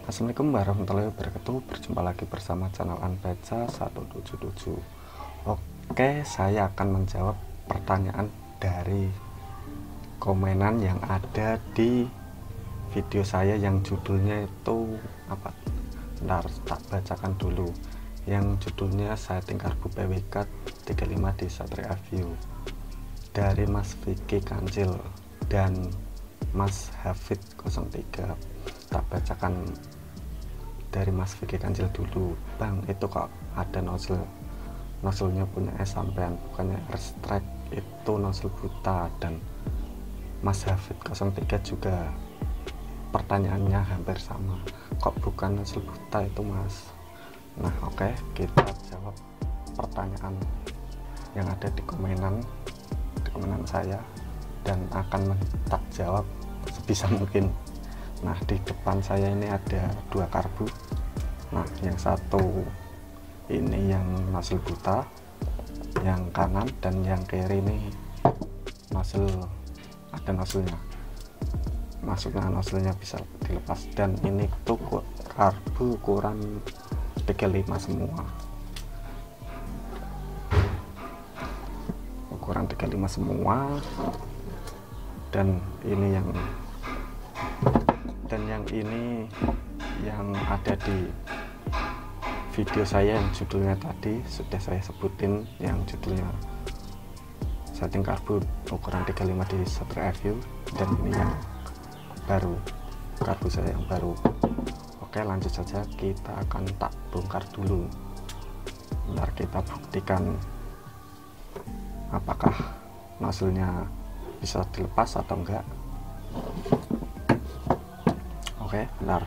Assalamualaikum warahmatullahi wabarakatuh. Berjumpa lagi bersama channel Anbaca 177. Oke, saya akan menjawab pertanyaan dari komenan yang ada di video saya yang judulnya itu apa? Bentar, tak bacakan dulu. Yang judulnya Setting Karbu PWK 35 di Satria View dari Mas Vicky Kancil dan Mas Hafid 03. Tak bacakan dari Mas Vicky Kancil dulu. Bang, itu kok ada nozzle-nya punya sampean, bukannya restrek, itu nozzle buta. Dan Mas Hafid 03 juga pertanyaannya hampir sama, kok bukan nozzle buta itu Mas. Nah oke, kita jawab pertanyaan yang ada di komenan saya dan akan tak jawab sebisa mungkin. Nah, di depan saya ini ada dua karbu. Nah, yang satu ini yang nozzle buta, yang kanan, dan yang kiri ini nozzle, ada nozzle-nya. Maksudnya nozzle-nya bisa dilepas. Dan ini tuh karbu ukuran 35 semua. Ukuran 35 semua. Dan ini ini yang ada di video saya yang judulnya tadi sudah saya sebutin, yang judulnya Setting Karbu ukuran 35 di Satria View. Dan ini yang baru, karbu saya yang baru. Oke, lanjut saja, kita akan tak bongkar dulu. Bentar, kita buktikan apakah nozzle-nya bisa dilepas atau enggak. Oke, bentar,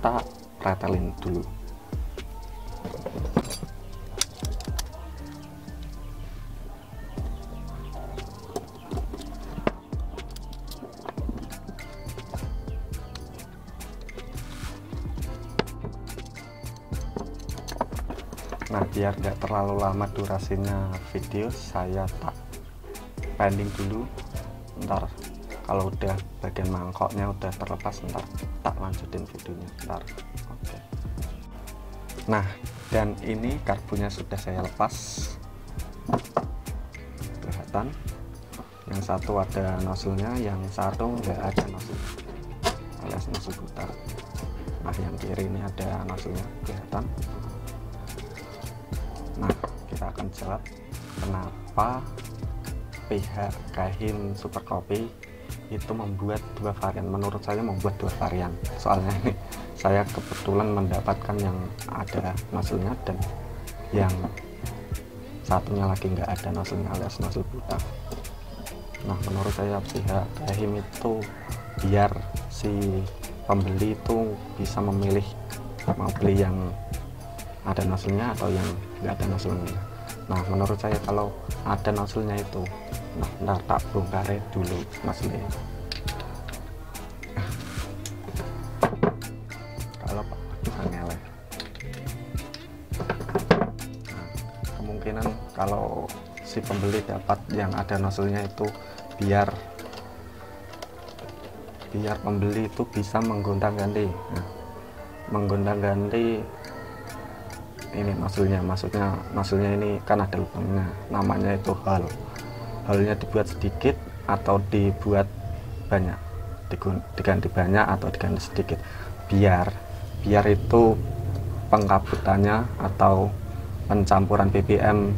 tak pretelin dulu. Nah, biar gak terlalu lama durasinya video, saya tak pending dulu. Ntar kalau udah bagian mangkoknya udah terlepas, ntar tak lanjutin videonya. Ntar oke. Nah, dan ini karbunya sudah saya lepas, kelihatan. Yang satu ada nozzle-nya, yang satu nggak ada nozzle, alias nozzle buta. Nah, yang kiri ini ada nozzle-nya, kelihatan. Nah, kita akan jawab kenapa pihak Kahin Super Kopi itu membuat dua varian. Menurut saya membuat dua varian, soalnya ini saya kebetulan mendapatkan yang ada nozzle-nya dan yang satunya lagi nggak ada nozzle-nya, alias nozzle buta. Nah, menurut saya pihak Kahim itu biar si pembeli itu bisa memilih mau beli yang ada nozzle-nya atau yang nggak ada nozzle-nya. Nah, menurut saya kalau ada nozzle-nya itu, nah, ntar tak bongkar dulu nozzle-nya. Kalau angel, nah, kemungkinan kalau si pembeli dapat yang ada nozzle-nya itu biar pembeli itu bisa menggonta-ganti. Nah, menggonta-ganti ini nozzle-nya, maksudnya nozzle-nya ini kan ada lubangnya, namanya itu halnya dibuat sedikit atau dibuat banyak, diganti banyak atau diganti sedikit, biar itu pengkabutannya atau pencampuran BBM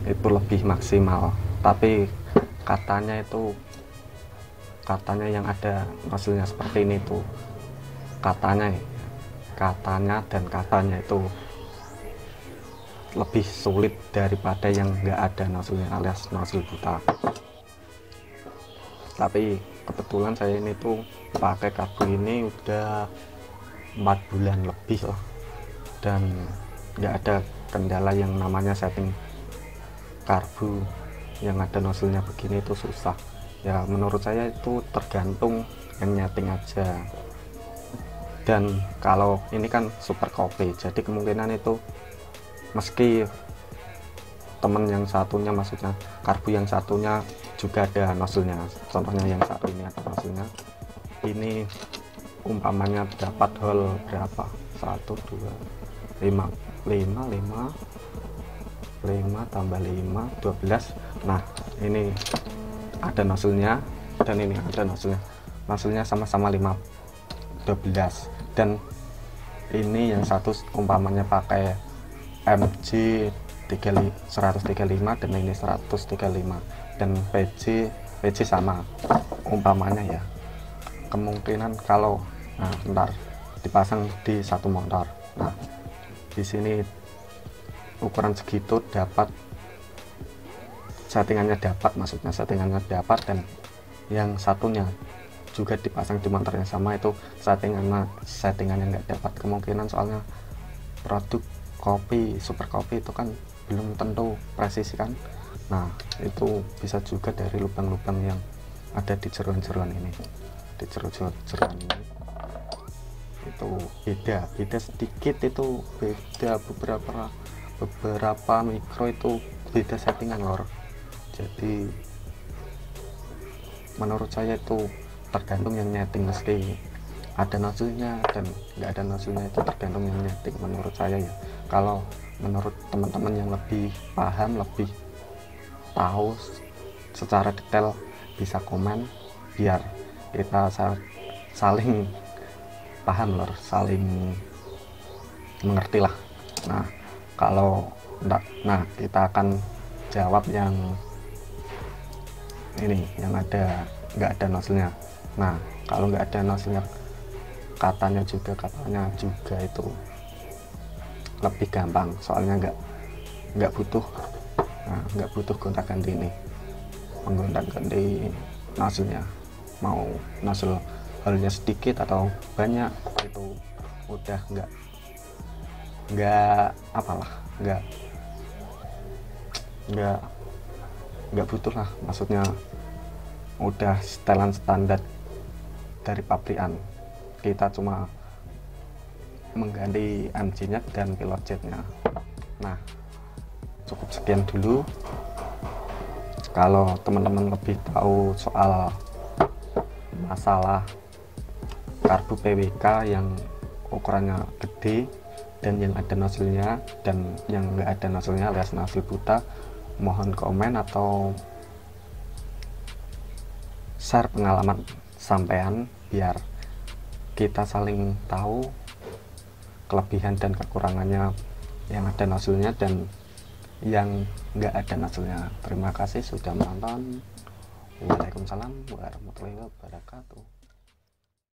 itu lebih maksimal. Tapi katanya yang ada nozzle-nya seperti ini tuh katanya itu lebih sulit daripada yang enggak ada nozzle-nya, alias nozzle buta. Tapi kebetulan saya ini tuh pakai karbu ini udah 4 bulan lebih loh, dan nggak ada kendala yang namanya setting karbu yang ada nozzle-nya begini itu susah. Ya menurut saya itu tergantung yang nyeting aja. Dan kalau ini kan super kopi, jadi kemungkinan itu meski temen yang satunya, maksudnya karbu yang satunya juga ada nozzle-nya, contohnya yang satu ini ada nozzle-nya, ini umpamanya dapat hole berapa, 1 2 5 tambah 5 12. Nah ini ada nozzle-nya dan ini ada nozzle-nya sama-sama 5 12. Dan ini yang satu umpamanya pakai MG 135 dan ini 135, dan PG sama umpamanya ya. Kemungkinan kalau bentar dipasang di satu motor. Nah di sini ukuran segitu dapat, settingannya dapat, dan yang satunya juga dipasang di motor yang sama, itu settingannya nggak dapat. Kemungkinan soalnya produk kopi, super kopi itu kan belum tentu presisi kan. Nah itu bisa juga dari lubang-lubang yang ada di jeruan-jeruan ini, itu beda sedikit, itu beda beberapa mikro, itu beda settingan lor. Jadi menurut saya itu tergantung yang nyeting, meski ada nozzle-nya dan nggak ada nozzle-nya, itu tergantung yang nyeting menurut saya ya. Kalau menurut teman-teman yang lebih paham, lebih tahu secara detail, bisa komen biar kita saling paham lor, saling mengerti lah. Nah kalau enggak, nah kita akan jawab yang ini, yang nggak ada nozzle-nya. Nah kalau nggak ada nozzle-nya, katanya juga itu lebih gampang, soalnya nggak butuh gonta-ganti ini, menggonta-ganti nozzle-nya, mau nozzle hole-nya sedikit atau banyak, itu udah nggak butuh lah, maksudnya udah setelan standar dari pabrikan. Kita cuma mengganti MG-nya dan pilot jet-nya. Nah cukup sekian dulu. Kalau teman-teman lebih tahu soal masalah karbu PWK yang ukurannya gede dan yang ada nozzle-nya dan yang nggak ada nozzle-nya alias nozzle buta, mohon komen atau share pengalaman sampean biar kita saling tahu kelebihan dan kekurangannya yang ada nozzle-nya dan yang nggak ada nozzle-nya. Terima kasih sudah menonton. Waalaikumsalam warahmatullahi wabarakatuh.